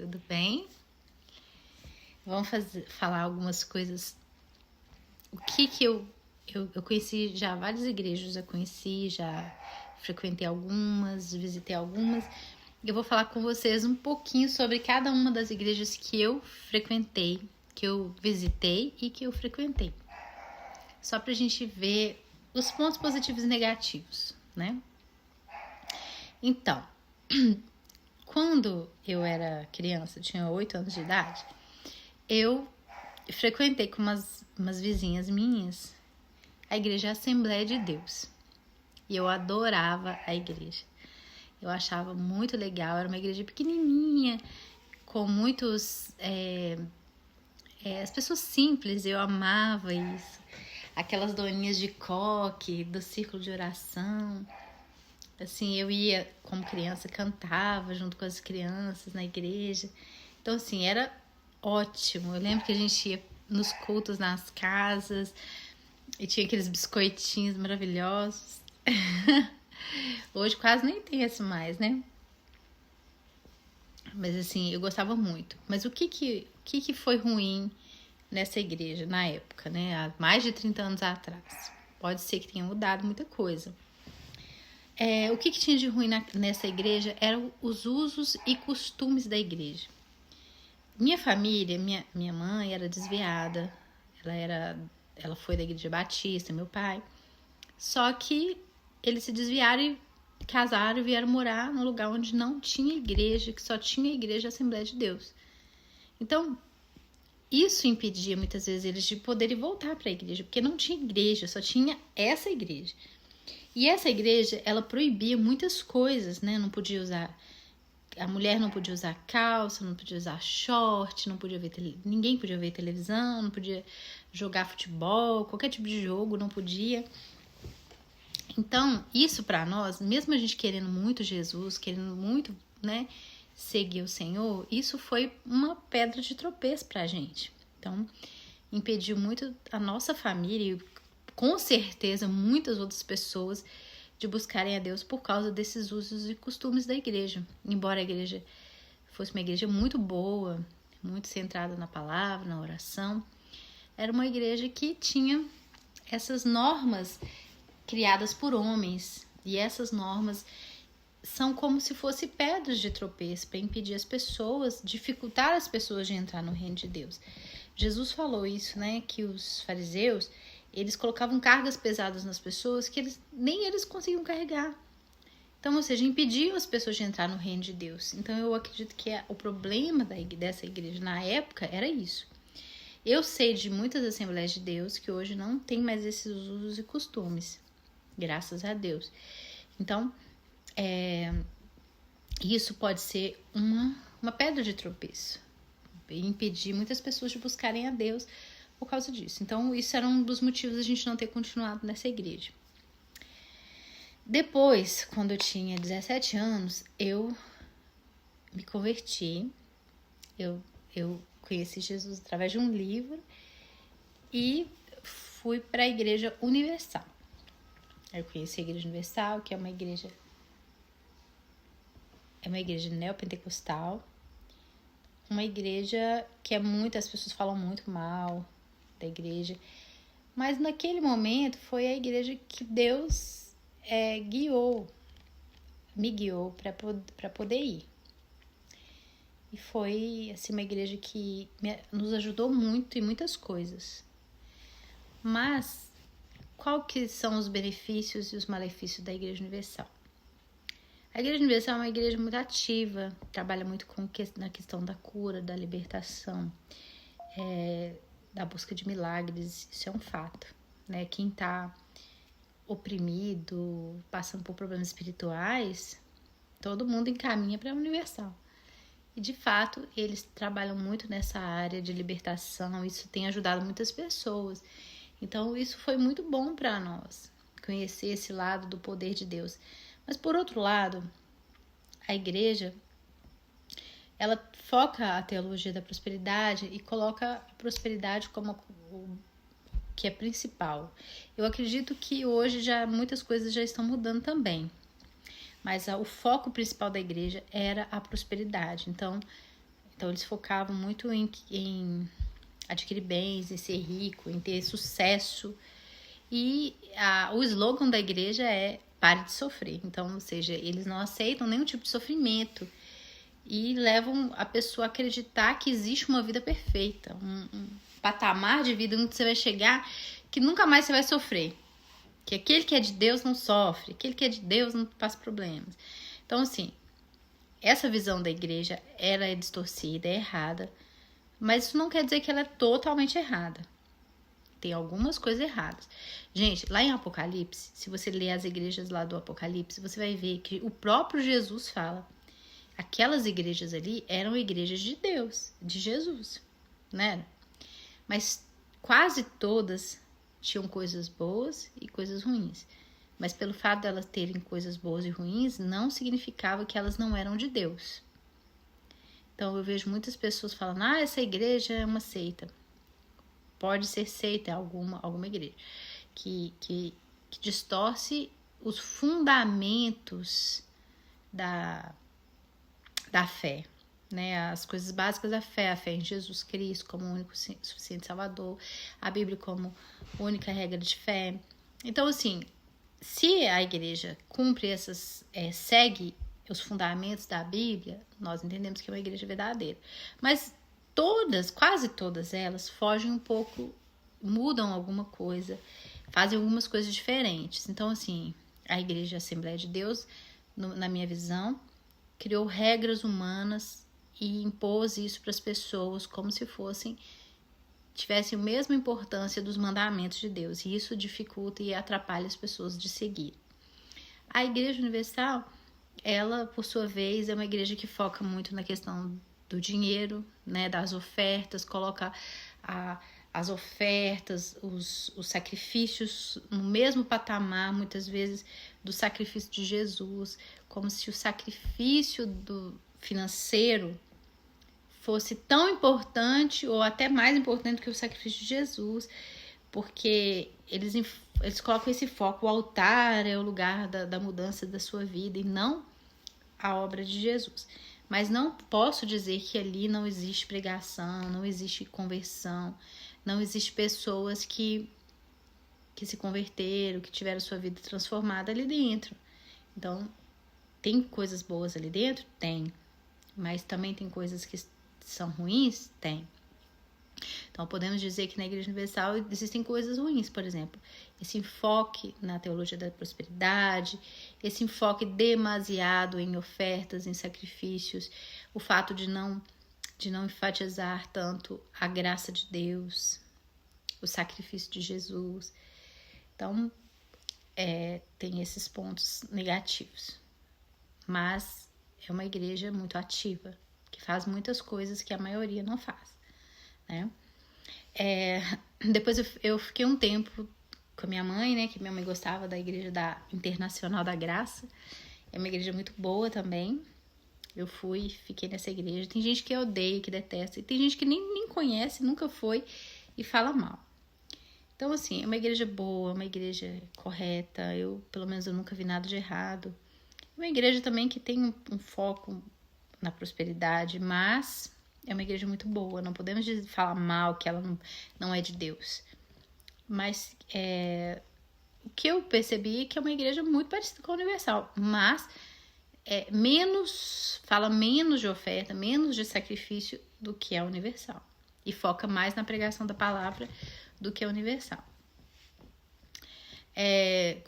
Tudo bem? Vamos falar algumas coisas. O que eu conheci já várias igrejas, já frequentei algumas, visitei algumas. Eu vou falar com vocês um pouquinho sobre cada uma das igrejas que eu frequentei, que eu visitei e que eu frequentei. Só pra gente ver os pontos positivos e negativos, né? Então, quando eu era criança, tinha 8 anos de idade, eu frequentei com umas vizinhas minhas a igreja Assembleia de Deus. E eu adorava a igreja. Eu achava muito legal, era uma igreja pequenininha, com muitos... as pessoas simples, eu amava isso. Aquelas doninhas de coque, do círculo de oração. Assim, eu ia, como criança, cantava junto com as crianças na igreja. Então, assim, era ótimo. Eu lembro que a gente ia nos cultos nas casas e tinha aqueles biscoitinhos maravilhosos. Hoje quase nem tem isso mais, né? Mas, assim, eu gostava muito. Mas o que foi ruim nessa igreja na época, né? Há mais de 30 anos atrás. Pode ser que tenha mudado muita coisa. O que tinha de ruim nessa igreja eram os usos e costumes da igreja. Minha família, minha mãe era desviada, ela foi da igreja batista, meu pai. Só que eles se desviaram e casaram e vieram morar num lugar onde não tinha igreja, que só tinha igreja Assembleia de Deus. Então, isso impedia muitas vezes eles de poderem voltar para a igreja, porque não tinha igreja, só tinha essa igreja. E essa igreja, ela proibia muitas coisas, né? Não podia usar... A mulher não podia usar calça, não podia usar short, não podia ver ninguém podia ver televisão, não podia jogar futebol, qualquer tipo de jogo não podia. Então, isso para nós, mesmo a gente querendo muito Jesus, querendo muito, né, seguir o Senhor, isso foi uma pedra de tropeço pra gente. Então, impediu muito a nossa família e com certeza muitas outras pessoas de buscarem a Deus por causa desses usos e costumes da igreja. Embora a igreja fosse uma igreja muito boa, muito centrada na palavra, na oração, era uma igreja que tinha essas normas criadas por homens. E essas normas são como se fossem pedras de tropeço para impedir as pessoas, dificultar as pessoas de entrar no reino de Deus. Jesus falou isso, né? Que os fariseus, eles colocavam cargas pesadas nas pessoas que nem eles conseguiam carregar. Então, ou seja, impediam as pessoas de entrar no reino de Deus. Então, eu acredito que o problema dessa igreja na época era isso. Eu sei de muitas Assembleias de Deus que hoje não tem mais esses usos e costumes. Graças a Deus. Então, isso pode ser uma pedra de tropeço. E impedir muitas pessoas de buscarem a Deus por causa disso. Então, isso era um dos motivos da gente não ter continuado nessa igreja. Depois, quando eu tinha 17 anos, eu me converti. Eu conheci Jesus através de um livro e fui para a Igreja Universal. Eu conheci a Igreja Universal, que é uma igreja neopentecostal. Uma igreja que as pessoas falam muito mal da igreja, mas naquele momento foi a igreja que Deus me guiou para poder ir. E foi assim, uma igreja que nos ajudou muito em muitas coisas. Mas qual que são os benefícios e os malefícios da Igreja Universal? A Igreja Universal é uma igreja muito ativa, trabalha muito na questão da cura, da libertação, da busca de milagres, isso é um fato, né? Quem está oprimido, passando por problemas espirituais, todo mundo encaminha para a Universal. E, de fato, eles trabalham muito nessa área de libertação, isso tem ajudado muitas pessoas. Então, isso foi muito bom para nós, conhecer esse lado do poder de Deus. Mas, por outro lado, a igreja, ela foca a teologia da prosperidade e coloca a prosperidade como o que é principal. Eu acredito que hoje muitas coisas já estão mudando também. Mas o foco principal da igreja era a prosperidade. Então Então, eles focavam muito em adquirir bens, em ser rico, em ter sucesso. E o slogan da igreja é pare de sofrer. Então, ou seja, eles não aceitam nenhum tipo de sofrimento e levam a pessoa a acreditar que existe uma vida perfeita, um patamar de vida onde você vai chegar que nunca mais você vai sofrer. Que aquele que é de Deus não sofre, aquele que é de Deus não passa problemas. Então, assim, essa visão da igreja, ela é distorcida, é errada, mas isso não quer dizer que ela é totalmente errada. Tem algumas coisas erradas. Gente, lá em Apocalipse, se você ler as igrejas lá do Apocalipse, você vai ver que o próprio Jesus fala. Aquelas igrejas ali eram igrejas de Deus, de Jesus, né? Mas quase todas tinham coisas boas e coisas ruins. Mas pelo fato de elas terem coisas boas e ruins, não significava que elas não eram de Deus. Então eu vejo muitas pessoas falando, essa igreja é uma seita. Pode ser seita, alguma igreja que distorce os fundamentos da fé, né? As coisas básicas da fé, a fé em Jesus Cristo como o único suficiente Salvador, a Bíblia como única regra de fé. Então, assim, se a igreja cumpre segue os fundamentos da Bíblia, nós entendemos que é uma igreja verdadeira. Mas quase todas elas fogem um pouco, mudam alguma coisa, fazem algumas coisas diferentes. Então, assim, a igreja Assembleia de Deus, na minha visão, criou regras humanas e impôs isso para as pessoas como se tivessem a mesma importância dos mandamentos de Deus. E isso dificulta e atrapalha as pessoas de seguir. A Igreja Universal, ela, por sua vez, é uma igreja que foca muito na questão do dinheiro, né, das ofertas, coloca as ofertas, os sacrifícios no mesmo patamar, muitas vezes, do sacrifício de Jesus, como se o sacrifício financeiro fosse tão importante ou até mais importante do que o sacrifício de Jesus, porque eles colocam esse foco, o altar é o lugar da mudança da sua vida e não a obra de Jesus. Mas não posso dizer que ali não existe pregação, não existe conversão, não existe pessoas que se converteram, que tiveram sua vida transformada ali dentro. Então, tem coisas boas ali dentro? Tem. Mas também tem coisas que são ruins? Tem. Então, podemos dizer que na Igreja Universal existem coisas ruins, por exemplo, esse enfoque na teologia da prosperidade, esse enfoque demasiado em ofertas, em sacrifícios, o fato de não enfatizar tanto a graça de Deus, o sacrifício de Jesus. Então, tem esses pontos negativos. Mas é uma igreja muito ativa, que faz muitas coisas que a maioria não faz, né? Depois eu fiquei um tempo com a minha mãe, né? Que minha mãe gostava da igreja Internacional da Graça. É uma igreja muito boa também. Eu fiquei nessa igreja. Tem gente que odeia, que detesta. E tem gente que nem conhece, nunca foi e fala mal. Então, assim, é uma igreja boa, uma igreja correta. Pelo menos, eu nunca vi nada de errado. É uma igreja também que tem um foco na prosperidade, mas é uma igreja muito boa. Não podemos falar mal que ela não é de Deus. Mas o que eu percebi é que é uma igreja muito parecida com a Universal, mas fala menos de oferta, menos de sacrifício do que a Universal. E foca mais na pregação da palavra do que a Universal.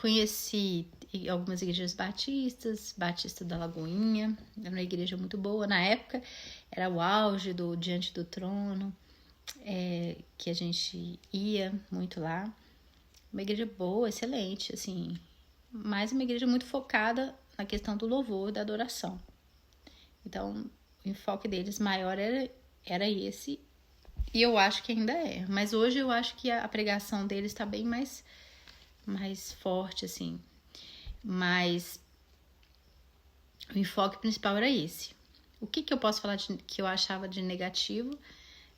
Conheci algumas igrejas batistas, Batista da Lagoinha, era uma igreja muito boa. Na época, era o auge do Diante do Trono, que a gente ia muito lá. Uma igreja boa, excelente, assim, mas uma igreja muito focada na questão do louvor, da adoração. Então, o enfoque deles maior era esse, e eu acho que ainda é. Mas hoje eu acho que a pregação deles está bem mais forte, assim. Mas o enfoque principal era esse. O que eu posso falar que eu achava de negativo?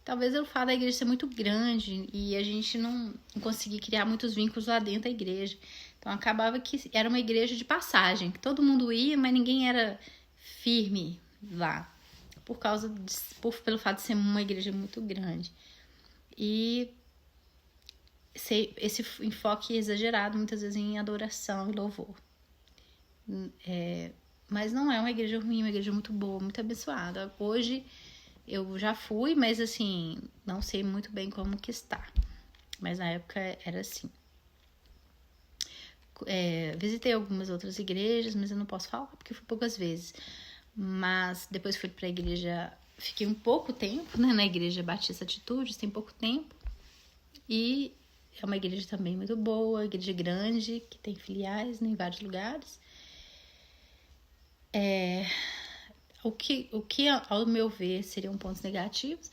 Talvez eu falo da igreja ser muito grande e a gente não conseguir criar muitos vínculos lá dentro da igreja. Então, acabava que era uma igreja de passagem, que todo mundo ia, mas ninguém era firme lá. pelo fato de ser uma igreja muito grande. E esse enfoque exagerado, muitas vezes, em adoração e louvor. Mas não é uma igreja ruim, é uma igreja muito boa, muito abençoada. Hoje eu já fui, mas assim, não sei muito bem como que está. Mas na época era assim. Visitei algumas outras igrejas, mas eu não posso falar porque fui poucas vezes. Mas depois fui para a igreja, fiquei um pouco tempo, né, na igreja Batista Atitudes, tem pouco tempo. E é uma igreja também muito boa, igreja grande, que tem filiais, né, em vários lugares. O que, ao meu ver, seriam pontos negativos,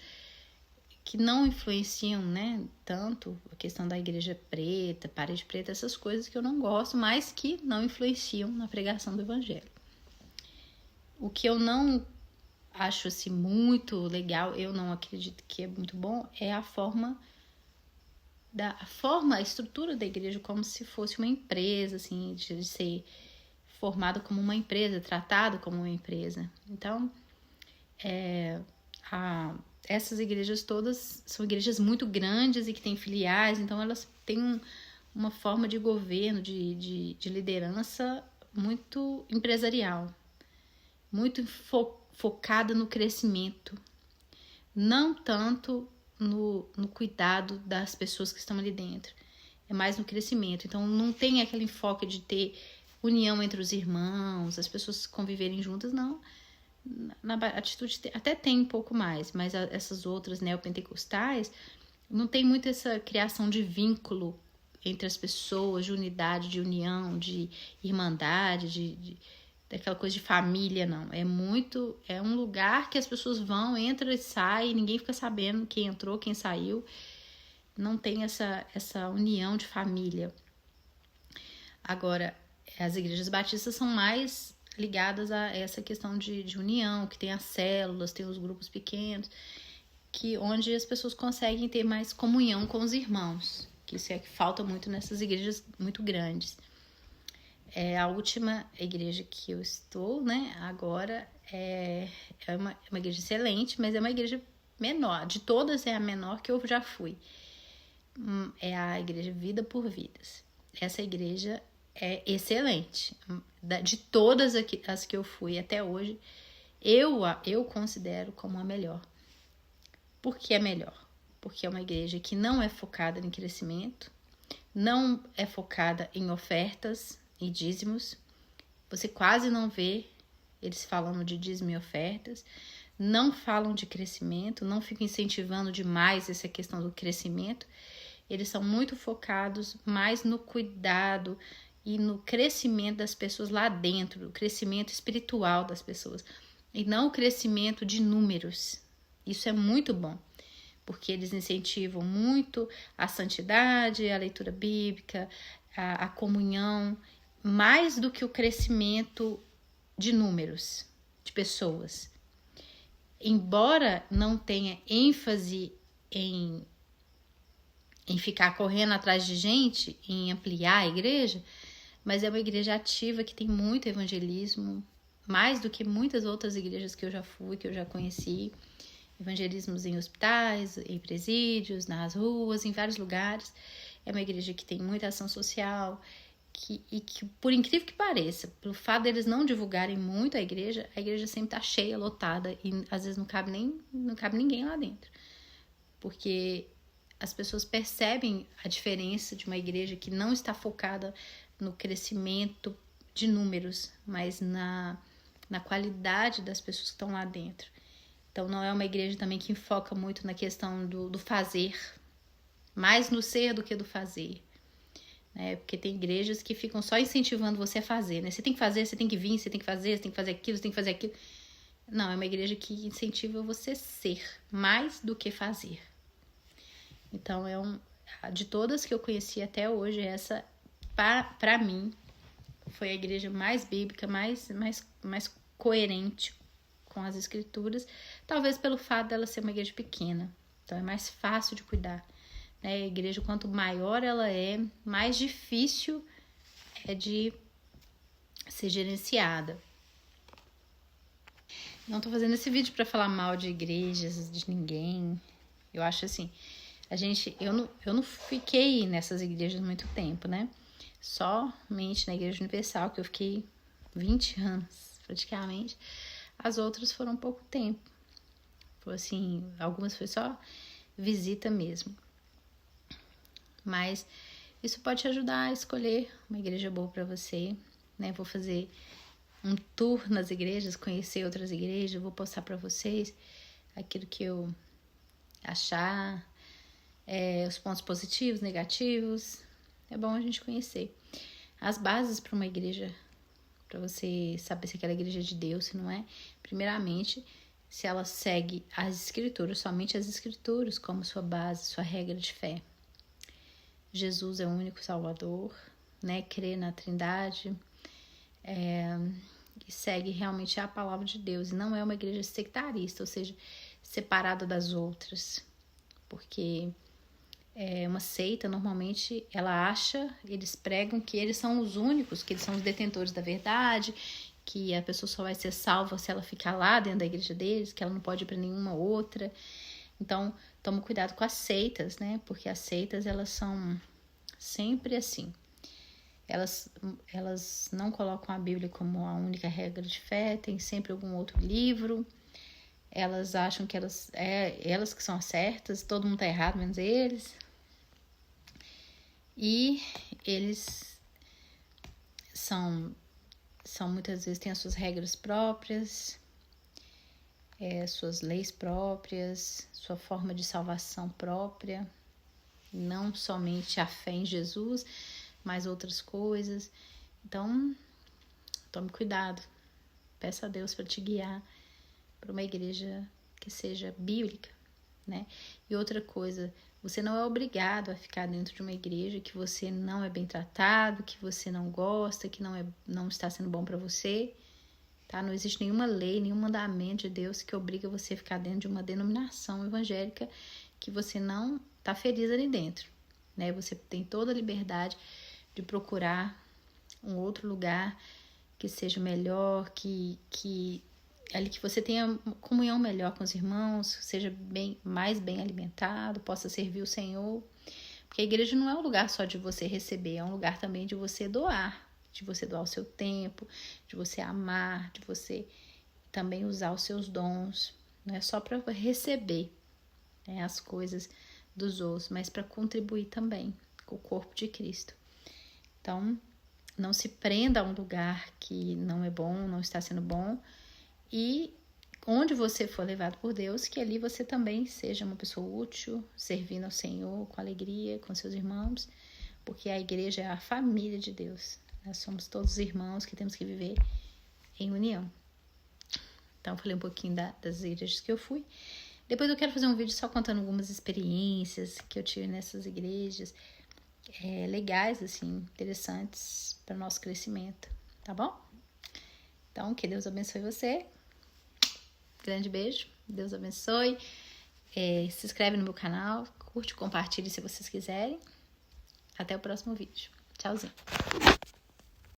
que não influenciam, né, tanto a questão da igreja preta, parede preta, essas coisas que eu não gosto, mas que não influenciam na pregação do evangelho. O que eu não acho assim muito legal, eu não acredito que é muito bom, é a estrutura da igreja como se fosse uma empresa, assim, de ser formado como uma empresa, tratado como uma empresa. Então, essas igrejas todas são igrejas muito grandes e que têm filiais, então elas têm uma forma de governo, de liderança muito empresarial, muito focada no crescimento, não tanto no cuidado das pessoas que estão ali dentro, é mais no crescimento. Então não tem aquele enfoque de ter união entre os irmãos, as pessoas conviverem juntas, não. Na atitude até tem um pouco mais, mas essas outras neopentecostais não tem muito essa criação de vínculo entre as pessoas, de unidade, de união, de irmandade, daquela coisa de família, não. É um lugar que as pessoas vão, entram e saem, ninguém fica sabendo quem entrou, quem saiu. Não tem essa união de família. Agora, as igrejas batistas são mais ligadas a essa questão de união, que tem as células, tem os grupos pequenos, onde as pessoas conseguem ter mais comunhão com os irmãos, que isso é que falta muito nessas igrejas muito grandes. A última igreja que eu estou, né, agora é uma igreja excelente, mas é uma igreja menor. De todas é a menor que eu já fui. É a igreja Vida por Vidas. Essa igreja é excelente. De todas as que eu fui até hoje, eu considero como a melhor. Por que é melhor? Porque é uma igreja que não é focada em crescimento, não é focada em ofertas e dízimos. Você quase não vê eles falando de dízimo e ofertas, não falam de crescimento, não ficam incentivando demais essa questão do crescimento. Eles são muito focados mais no cuidado e no crescimento das pessoas lá dentro, o crescimento espiritual das pessoas, e não o crescimento de números. Isso é muito bom, porque eles incentivam muito a santidade, a leitura bíblica, a comunhão, mais do que o crescimento de números, de pessoas. Embora não tenha ênfase em ficar correndo atrás de gente, em ampliar a igreja, mas é uma igreja ativa que tem muito evangelismo, mais do que muitas outras igrejas que eu já fui, que eu já conheci. Evangelismos em hospitais, em presídios, nas ruas, em vários lugares. É uma igreja que tem muita ação social, que por incrível que pareça, pelo fato deles não divulgarem muito a igreja sempre está cheia, lotada, e às vezes não cabe ninguém lá dentro. Porque as pessoas percebem a diferença de uma igreja que não está focada no crescimento de números, mas na qualidade das pessoas que estão lá dentro. Então não é uma igreja também que foca muito na questão do fazer, mais no ser do que do fazer. Né? Porque tem igrejas que ficam só incentivando você a fazer, né? Você tem que fazer, você tem que vir, você tem que fazer, você tem que fazer aquilo, você tem que fazer aquilo. Não, é uma igreja que incentiva você ser, mais do que fazer. Então, de todas que eu conheci até hoje, essa, para mim, foi a igreja mais bíblica, mais coerente com as escrituras, talvez pelo fato dela ser uma igreja pequena, então é mais fácil de cuidar, né? A igreja, quanto maior ela é, mais difícil é de ser gerenciada. não tô fazendo esse vídeo para falar mal de igrejas, de ninguém. Eu acho assim, eu não fiquei nessas igrejas muito tempo, né? Somente na Igreja Universal, que eu fiquei 20 anos, praticamente. As outras foram pouco tempo. Foi assim, algumas foi só visita mesmo. Mas isso pode te ajudar a escolher uma igreja boa para você, né? Vou fazer um tour nas igrejas, conhecer outras igrejas, vou postar para vocês aquilo que eu achar, os pontos positivos, negativos. É bom a gente conhecer as bases para uma igreja, para você saber se aquela igreja é de Deus, se não é. Primeiramente, se ela segue as escrituras, somente as escrituras como sua base, sua regra de fé. Jesus é o único Salvador, né? Crê na Trindade, e segue realmente a palavra de Deus. E não é uma igreja sectarista, ou seja, separada das outras. Porque uma seita, normalmente, ela acha, eles pregam que eles são os únicos, que eles são os detentores da verdade, que a pessoa só vai ser salva se ela ficar lá dentro da igreja deles, que ela não pode ir para nenhuma outra. Então, toma cuidado com as seitas, né? Porque as seitas, elas são sempre assim. Elas não colocam a Bíblia como a única regra de fé, tem sempre algum outro livro. Elas acham que elas que são as certas, todo mundo tá errado, menos eles. E eles são muitas vezes têm as suas regras próprias, suas leis próprias, sua forma de salvação própria, não somente a fé em Jesus, mas outras coisas. Então, tome cuidado, peça a Deus para te guiar para uma igreja que seja bíblica, né? E outra coisa, você não é obrigado a ficar dentro de uma igreja que você não é bem tratado, que você não gosta, que não está sendo bom para você, tá? Não existe nenhuma lei, nenhum mandamento de Deus que obriga você a ficar dentro de uma denominação evangélica que você não está feliz ali dentro, né? Você tem toda a liberdade de procurar um outro lugar que seja melhor, que ali que você tenha comunhão melhor com os irmãos, seja mais bem alimentado, possa servir o Senhor. Porque a igreja não é um lugar só de você receber, é um lugar também de você doar o seu tempo, de você amar, de você também usar os seus dons. Não é só para receber, né, as coisas dos outros, mas para contribuir também com o corpo de Cristo. Então, não se prenda a um lugar que não é bom, não está sendo bom. E onde você for levado por Deus, que ali você também seja uma pessoa útil, servindo ao Senhor com alegria, com seus irmãos, porque a igreja é a família de Deus. Nós somos todos irmãos que temos que viver em união. Então, eu falei um pouquinho das igrejas que eu fui. Depois eu quero fazer um vídeo só contando algumas experiências que eu tive nessas igrejas, legais, assim, interessantes para o nosso crescimento, tá bom? Então, que Deus abençoe você. Grande beijo, Deus abençoe. Se inscreve no meu canal, curte, compartilhe se vocês quiserem. Até o próximo vídeo. Tchauzinho.